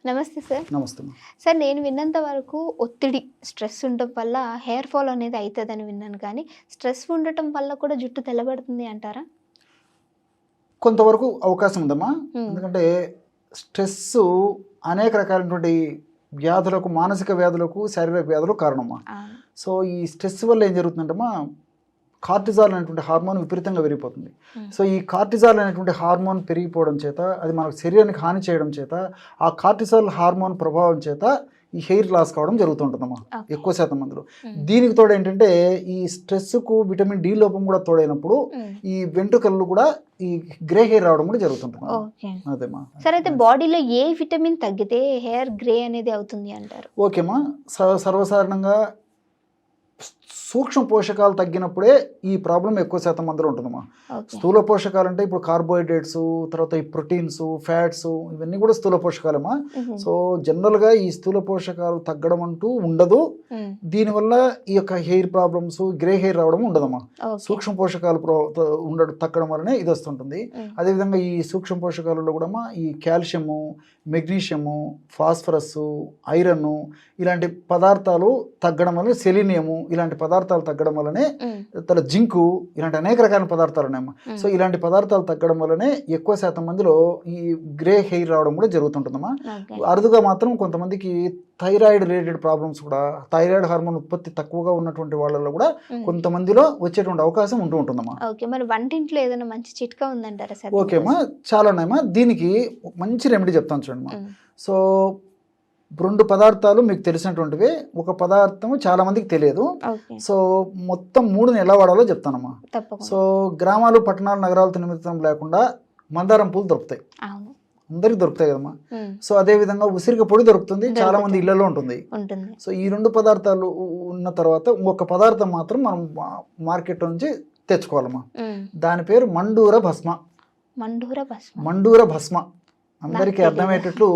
నమస్తే సార్. నమస్తే. సార్ నేను విన్నంత వరకు ఒత్తిడి, స్ట్రెస్ ఉండటం వల్ల హెయిర్ ఫాల్ అనేది అవుతుందని విన్నాను. కానీ స్ట్రెస్ ఉండటం వల్ల కూడా జుట్టు తెల్లబడుతుంది అంటారా? కొంతవరకు అవకాశం ఉందమ్మా. మ్మ్. ఎందుకంటే స్ట్రెస్ అనేక రకాలైనటువంటి వ్యాధులకు, మానసిక వ్యాధులకు, శారీరక వ్యాధులకు కారణమమ్మా. అవును. సో ఈ స్ట్రెస్ వల్ల ఏం జరుగుతుందంటమ్మా, కార్టిజాల్ అనేటువంటి హార్మోన్ విపరీతంగా పెరిగిపోతుంది. సో ఈ కార్టిజాల్ అనేటువంటి హార్మోన్ పెరిగిపోవడం చేత, అది మనకు శరీరానికి హాని చేయడం చేత, ఆ కార్టిజాల్ హార్మోన్ ప్రభావం చేత ఈ హెయిర్ లాస్ కావడం జరుగుతుంటుందమ్మా Okay. ఎక్కువ శాతం మందిలో. మ్మ్. దీనికి తోడు ఏంటంటే ఈ స్ట్రెస్కు విటమిన్ డి లోపం కూడా తోడైనప్పుడు మ్మ్. ఈ వెంట్రుకలు కూడా ఈ గ్రే హెయిర్ రావడం కూడా జరుగుతుంటుంది. ఓకే. అదేమా. సార్ అయితే బాడీలో ఏ విటమిన్ తగ్గితే హెయిర్ గ్రే అనేది అవుతుంది అంటారు? ఓకేమ్మా. సర్వసాధారణంగా సూక్ష్మ పోషకాలు తగ్గినప్పుడే ఈ ప్రాబ్లం ఎక్కువ శాతం మందిలో ఉంటుందమ్మా. ఓకే. స్థూల పోషకాలు అంటే ఇప్పుడు కార్బోహైడ్రేట్స్, తర్వాత ఈ ప్రోటీన్స్, ఫ్యాట్స్, ఇవన్నీ కూడా స్థూల పోషకాలమ్మా. మ్మ్. సో జనరల్గా ఈ స్థూల పోషకాలు తగ్గడం అంటూ ఉండదు. మ్మ్. దీనివల్ల ఈ యొక్క హెయిర్ ప్రాబ్లమ్స్, గ్రే హెయిర్ రావడం ఉండదమ్మా. ఓకే. సూక్ష్మ పోషకాలు ఉండడం తగ్గడం వల్లనే ఇది వస్తుంటుంది. మ్మ్. అదేవిధంగా ఈ సూక్ష్మ పోషకాలలో కూడా ఈ కాల్షియము, మెగ్నీషియము, ఫాస్ఫరస్, ఐరన్ ఇలాంటి పదార్థాలు తగ్గడం వల్ల, సెలీనియము ఇలాంటి పదార్థాలు తగ్గడం వల్లనే, మ్మ్. తర్వాత జింకు ఇలాంటి అనేక రకాల పదార్థాలు ఉన్నాయమ్మా. సో ఇలాంటి పదార్థాలు తగ్గడం వల్లనే ఎక్కువ శాతం మందిలో ఈ గ్రే హెయిర్ రావడం కూడా జరుగుతుంటుందమ్మా. ఓకే. అరుదుగా మాత్రం కొంతమందికి థైరాయిడ్ రిలేటెడ్ ప్రాబ్లమ్స్ కూడా, థైరాయిడ్ హార్మోన్ ఉత్పత్తి తక్కువగా ఉన్నటువంటి వాళ్ళలో కూడా మ్మ్. కొంతమందిలో వచ్చేటువంటి అవకాశం ఉంటుందమ్మా. ఓకే. మరి వంటింట్లో ఏదైనా మంచి చిట్కా ఉందంటారా సార్? ఓకేమ్మా, చాలా ఉన్నాయమ్మా. దీనికి ఒక మంచి రెమెడీ చెప్తాను చూడమ్మా. మ్మ్. సో 2 పదార్థాలు మీకు తెలిసినటువంటివి, ఒక పదార్థం చాలా మందికి తెలియదు. ఓకే. సో మొత్తం 3ని ఎలా వాడాలో చెప్తానమ్మా. తప్పకుండా. సో గ్రామాలు, పట్టణాలు, నగరాలతో నిమిత్తం లేకుండా మందారం పూలు దొరుకుతాయి, అవును. అందరికి దొరుకుతాయి కదమ్మా. మ్మ్. సో అదే విధంగా ఉసిరిక పొడి దొరుకుతుంది, చాలా మంది ఇళ్లలో ఉంటుంది. ఉంటుంది. సో ఈ 2 పదార్థాలు ఉన్న తర్వాత ఇంకొక పదార్థం మాత్రం మనం మార్కెట్ నుంచి తెచ్చుకోవాలమ్మా. మ్మ్. దాని పేరు మండూర భస్మ. మండూర భస్మ. మండూర భస్మ అందరికీ నాకు అర్థమయ్యేటట్లు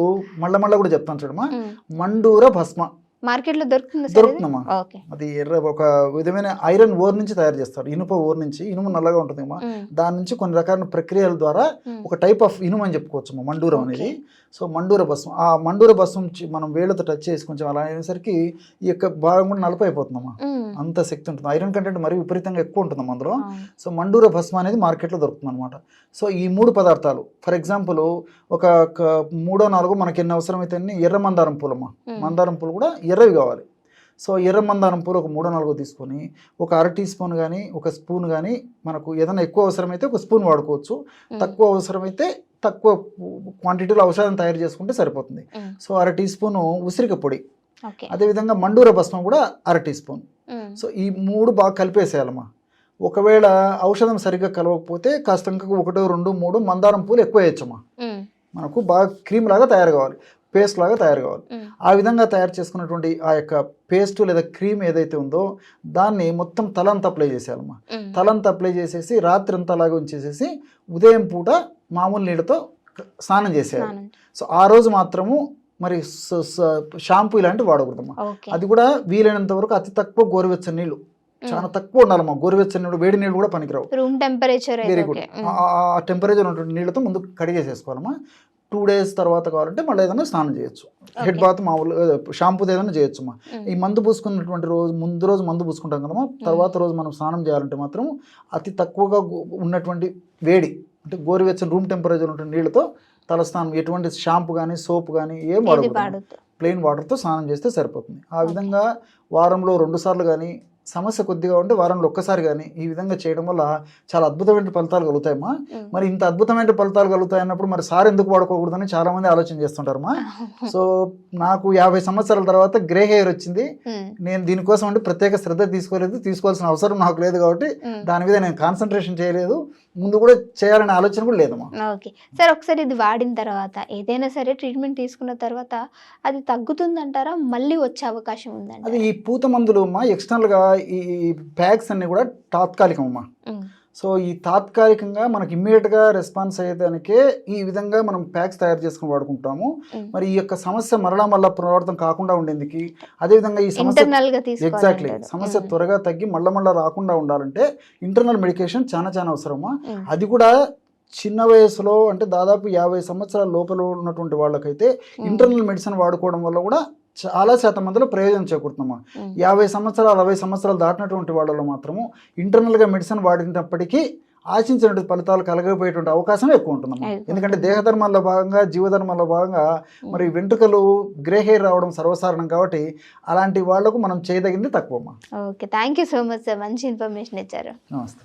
మళ్ళా కూడా చెప్తాను చూడమ్మా. మ్మ్. మండూర భస్మ మార్కెట్లో దొరుకుతుందా సార్ ఇది? దొరుకుతుందమ్మా. ఓకే. అది ఒక విధమైన ఐరన్ ఓర్ నుంచి తయారు చేస్తారు, ఇనుప ఓర్ నుంచి. ఇనుము నల్లగా ఉంటుందమ్మా. మ్మ్. దాని నుంచి కొన్ని రకాల ప్రక్రియల ద్వారా మ్మ్. ఒక టైప్ ఆఫ్ ఇనుము అని చెప్పుకోవచ్చు మండూరం ఓకే. అనేది. సో మండూర భస్మం, ఆ మండూర భస్మం మనం వేళ్ళతో టచ్ చేసి కొంచెం అలా అనేసరికి ఈ యొక్క భాగం కూడా నలుపు అయిపోతుందమ్మా. మ్మ్. అంత శక్తి ఉంటుంది, ఐరన్ కంటెంట్ మరీ విపరీతంగా ఎక్కువ ఉంటుందమ్మా అందులో. అవును. సో మండూర భస్మ అనేది మార్కెట్లో దొరుకుతుంది అనమాట. సో ఈ 3 పదార్థాలు, ఫర్ ఎగ్జాంపుల్ ఒక 3, 4 మనకి ఎన్ని అవసరమైతే అన్ని ఎర్ర మందారం పూలమ్మా. మ్మ్. మందారం పూలు కూడా ఎర్రవి కావాలి. సో ఎర్ర మందారం పూలు ఒక 3, 4 తీసుకొని ఒక అర టీ స్పూన్ కానీ, ఒక స్పూన్ కానీ, మనకు ఏదైనా ఎక్కువ అవసరమైతే ఒక స్పూన్ వాడుకోవచ్చు. మ్మ్. తక్కువ అవసరమైతే తక్కువ క్వాంటిటీలో ఔషధం తయారు చేసుకుంటే సరిపోతుంది. మ్మ్. సో అర టీ స్పూను ఉసిరిక పొడి, ఓకే. అదేవిధంగా మండూర భస్మం కూడా అర టీ స్పూన్. మ్మ్. సో ఈ 3 బాగా కలిపేసేయాలమ్మా. ఒకవేళ ఔషధం సరిగ్గా కలవకపోతే కాస్త ఇంకా 1, 2, 3 మందారం పూలు ఎక్కువ వేయచ్చమ్మా. మ్మ్. మనకు బాగా క్రీమ్ లాగా తయారు కావాలి, పేస్ట్ లాగా తయారు కావాలి. మ్మ్. ఆ విధంగా తయారు చేసుకున్నటువంటి ఆ యొక్క పేస్ట్ లేదా క్రీమ్ ఏదైతే ఉందో దాన్ని మొత్తం తలంతా అప్లై చేసేయాలమ్మా. మ్మ్. తలంతా అప్లై చేసేసి రాత్రి అంతా అలాగే ఉంచేసేసి ఉదయం పూట మామూలు నీళ్ళతో స్నానం చేసేయాలి. స్నానం. సో ఆ రోజు మాత్రము మరి షాంపూ ఇలాంటివి వాడకూడదమ్మా. ఓకే. అది కూడా వీలైనంత వరకు అతి తక్కువ గోరువెచ్చని నీళ్ళు, చాలా తక్కువ ఉండాలమ్మా. గోరువెచ్చని నీళ్ళు, వేడి నీళ్ళు కూడా పనికిరావు. రూమ్ టెంపరేచర్ అయితే వెరీ గుడ్. ఓకే. ఆ టెంపరేచర్ ఉన్నటువంటి నీళ్ళతో ముందు కడిగేసేసుకోవాలమ్మా. 2 days తర్వాత కావాలంటే మళ్ళీ ఏదైనా స్నానం చేయొచ్చు. హెడ్ బాత్ మామూలు షాంపూ ఏదైనా చేయొచ్చమ్మా. మ్మ్. ఈ మందు పూసుకున్నటువంటి ముందు రోజు మందు పూసుకుంటాం కదమ్మా, తర్వాత రోజు మనం స్నానం చేయాలంటే మాత్రం అతి తక్కువగా ఉన్నటువంటి వేడి, అంటే గోరువెచ్చని రూమ్ టెంపరేచర్ ఉన్నటువంటి నీళ్ళతో తలస్నానం, ఎటువంటి షాంపూ కానీ సోప్ కానీ ఏం ఇది వాడకూడదు. వాడొద్దు. ప్లెయిన్ వాటర్తో స్నానం చేస్తే సరిపోతుంది. ఆ విధంగా వారంలో 2 సార్లు కానీ, సమస్య కొద్దిగా ఉంటే వారంలో 1 సారి కానీ ఈ విధంగా చేయడం వల్ల చాలా అద్భుతమైన ఫలితాలు కలుగుతాయమ్మా. మ్మ్. మరి ఇంత అద్భుతమైన ఫలితాలు కలుగుతాయి అన్నప్పుడు మరి సార్ ఎందుకు వాడుకోకూడదని చాలా మంది ఆలోచన చేస్తుంటారమ్మా. సో నాకు 50 సంవత్సరాల తర్వాత గ్రే హెయిర్ వచ్చింది. మ్మ్. నేను దీనికోసం అంటే ప్రత్యేక శ్రద్ధ తీసుకోవాల్సిన అవసరం నాకు లేదు కాబట్టి మ్మ్. దాని మీద నేను కాన్సన్ట్రేషన్ చేయలేదు, ముందు కూడా చేయాలనే ఆలోచన కూడా లేదమ్మా. ఓకే సార్, ఒకసారి ఇది వాడిన తర్వాత ఏదైనా సరే ట్రీట్మెంట్ తీసుకున్న తర్వాత అది తగ్గుతుందంటారా, మళ్ళీ వచ్చే అవకాశం ఉందండి? అది ఈ పూత మందులు అమ్మా, ఎక్స్టర్నల్గా ఈ ప్యాక్స్ అన్ని కూడా తాత్కాలికం అమ్మా. సో ఈ తాత్కాలికంగా మనకి ఇమ్మీడియట్గా రెస్పాన్స్ అయ్యేదానికే ఈ విధంగా మనం ప్యాక్స్ తయారు చేసుకుని వాడుకుంటాము. మరి ఈ యొక్క సమస్య మళ్ళా పునరావృతం కాకుండా ఉండేందుకు, అదేవిధంగా ఈ సమస్య ఎగ్జాక్ట్లీ సమస్య త్వరగా తగ్గి మళ్ళా రాకుండా ఉండాలంటే ఇంటర్నల్ మెడికేషన్ చాలా అవసరమా. అది కూడా చిన్న వయసులో అంటే దాదాపు 50 సంవత్సరాల లోపల ఉన్నటువంటి వాళ్ళకైతే ఇంటర్నల్ మెడిసిన్ వాడుకోవడం వల్ల కూడా చాలా శాతం మందిలో ప్రయోజనం చేకూరుతున్నామా. 50 సంవత్సరాలు 60 సంవత్సరాలు దాటినటువంటి వాళ్ళలో మాత్రము ఇంటర్నల్గా మెడిసిన్ వాడినప్పటికీ ఆశించినటువంటి ఫలితాలు కలగకపోయేటువంటి అవకాశం ఎక్కువ ఉంటుందమ్మా. ఎందుకంటే దేహధర్మాల్లో భాగంగా జీవధర్మాల్లో భాగంగా మరి వెంట్రుకలు గ్రే హెయిర్ రావడం సర్వసాధారణం కాబట్టి అలాంటి వాళ్లకు మనం చేయదగింది తక్కువమ్మా. Okay, thank you so much sir, మంచి ఇన్ఫర్మేషన్ ఇచ్చారు. నమస్తే.